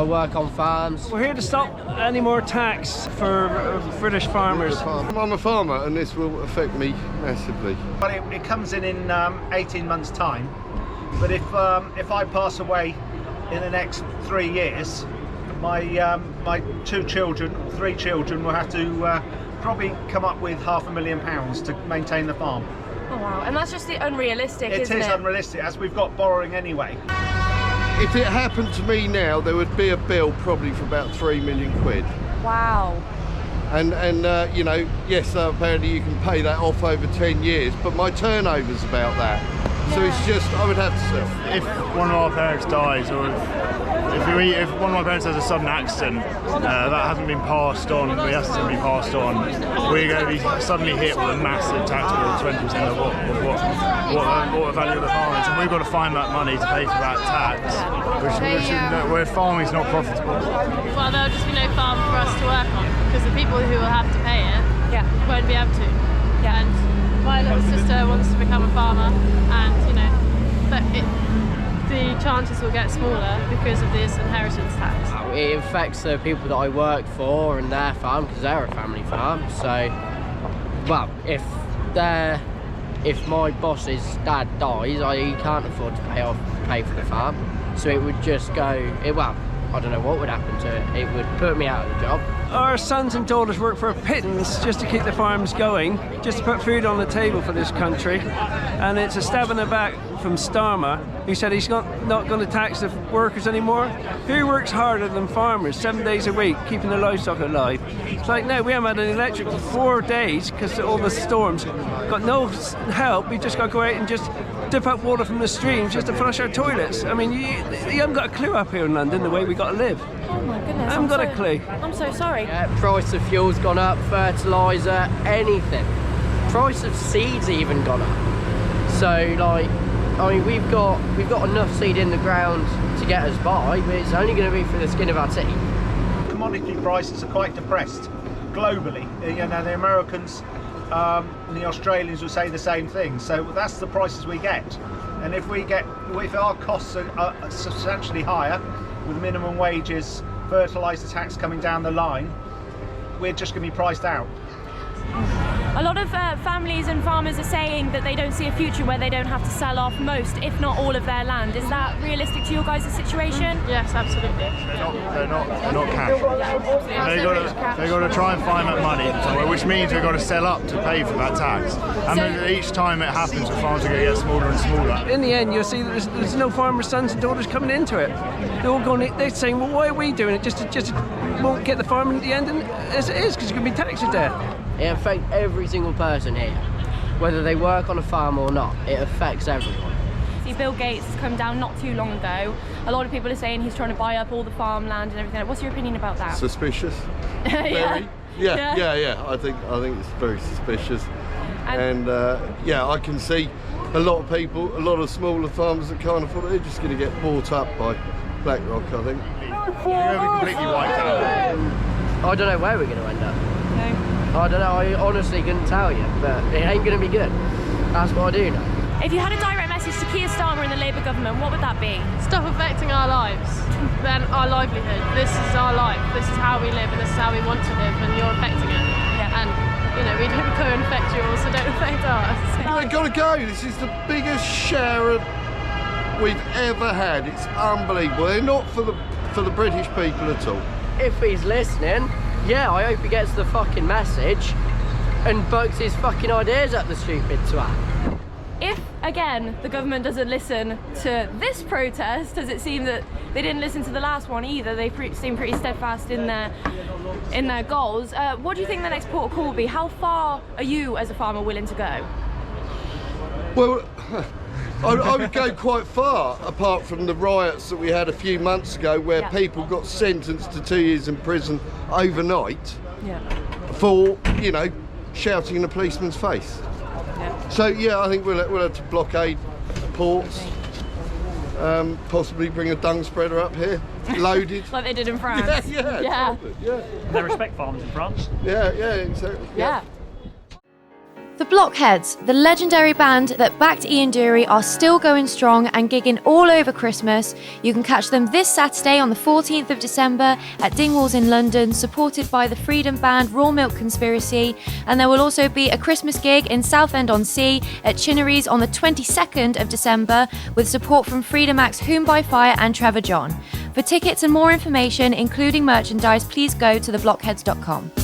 I work on farms. We're here to stop any more tax for British farmers. I'm a farmer and this will affect me massively. Well, it comes in 18 months' time, but if I pass away in the next 3 years, my 2 children, 3 children will have to probably come up with £500,000 to maintain the farm. Oh wow, and that's just the unrealistic, isn't it? It is unrealistic, as we've got borrowing anyway. If it happened to me now, there would be a bill probably for about £3 million. Wow. And you know, yes, apparently you can pay that off over 10 years, but my turnover's about that. So it's just, I would have to sell. If one of our parents dies, or if one of my parents has a sudden accident that hasn't been passed on, it has to be passed on, we're going to be suddenly hit with a massive tax bill of 20% of what the value of the farm is, and we've got to find that money to pay for that tax, where farming's not profitable. Well, there'll just be no farm for us to work on, because the people who will have to pay it won't be able to. And my little sister wants to become a farmer, and you know, but the chances will get smaller because of this inheritance tax. It affects the people that I work for and their farm, because they're a family farm. So, well, if my boss's dad dies, he can't afford to pay for the farm. So it would just go. Well, I don't know what would happen to it. It would put me out of the job. Our sons and daughters work for a pittance just to keep the farms going, just to put food on the table for this country. And it's a stab in the back from Starmer, who said he's not going to tax the workers anymore. Who works harder than farmers 7 days a week, keeping the livestock alive? It's like, no, we haven't had an electric for 4 days because of all the storms. Got no help, we just got to go out and just dip up water from the streams just to flush our toilets. I mean, you haven't got a clue up here in London the way we got to live. Oh my goodness. I haven't got a clue. I'm so sorry. Price of fuel's gone up, fertiliser, anything. Price of seed's even gone up. So, like, I mean, we've got enough seed in the ground to get us by, but it's only going to be for the skin of our teeth. Commodity prices are quite depressed globally. You know, the Americans and the Australians will say the same thing. So that's the prices we get. And if our costs are substantially higher, with minimum wages, fertiliser tax coming down the line, we're just going to be priced out. A lot of families and farmers are saying that they don't see a future where they don't have to sell off most, if not all, of their land. Is that realistic to your guys' situation? Yes, absolutely. They're not cash. They've got to try and find that money somewhere, which means we've got to sell up to pay for that tax. And each time it happens, the farms are going to get smaller and smaller. In the end, you'll see that there's no farmers' sons and daughters coming into it. They're all going. They're saying, well, why are we doing it? Just won't get the farming at the end, and as it is, because it's going to be taxed to death. It affects every single person here, whether they work on a farm or not. It affects everyone. See, Bill Gates has come down not too long ago. A lot of people are saying he's trying to buy up all the farmland and everything. What's your opinion about that? Suspicious. Yeah. Yeah. I think it's very suspicious. And yeah, I can see a lot of people, a lot of smaller farmers that can't afford it, they're just going to get bought up by BlackRock, I think. You're going to be completely wiped out. I don't know where we're going to end up. I don't know, I honestly couldn't tell you, but it ain't going to be good. That's what I do know. If you had a direct message to Keir Starmer and the Labour government, what would that be? Stop affecting our lives, then our livelihood. This is our life, this is how we live, and this is how we want to live, and you're affecting it. Yeah. And, you know, we don't go and affect yours, so don't affect us. We've got to go. This is the biggest shower we've ever had. It's unbelievable. They're not for the British people at all. If he's listening, yeah, I hope he gets the fucking message and bugs his fucking ideas up the stupid twat. If, again, the government doesn't listen to this protest, does it seem that they didn't listen to the last one either? They seem pretty steadfast in their goals. What do you think the next port of call will be? How far are you, as a farmer, willing to go? Well, I would go quite far, apart from the riots that we had a few months ago where people got sentenced to 2 years in prison overnight for, you know, shouting in a policeman's face. So, yeah, I think we'll have to blockade ports, possibly bring a dung spreader up here, loaded. Like they did in France. Yeah. They respect farms in France. Yeah, exactly. Yeah. The Blockheads, the legendary band that backed Ian Dury, are still going strong and gigging all over Christmas. You can catch them this Saturday on the 14th of December at Dingwalls in London, supported by the Freedom Band Raw Milk Conspiracy. And there will also be a Christmas gig in Southend-on-Sea at Chinnery's on the 22nd of December with support from Freedom Act's Whom by Fire and Trevor John. For tickets and more information, including merchandise, please go to theblockheads.com.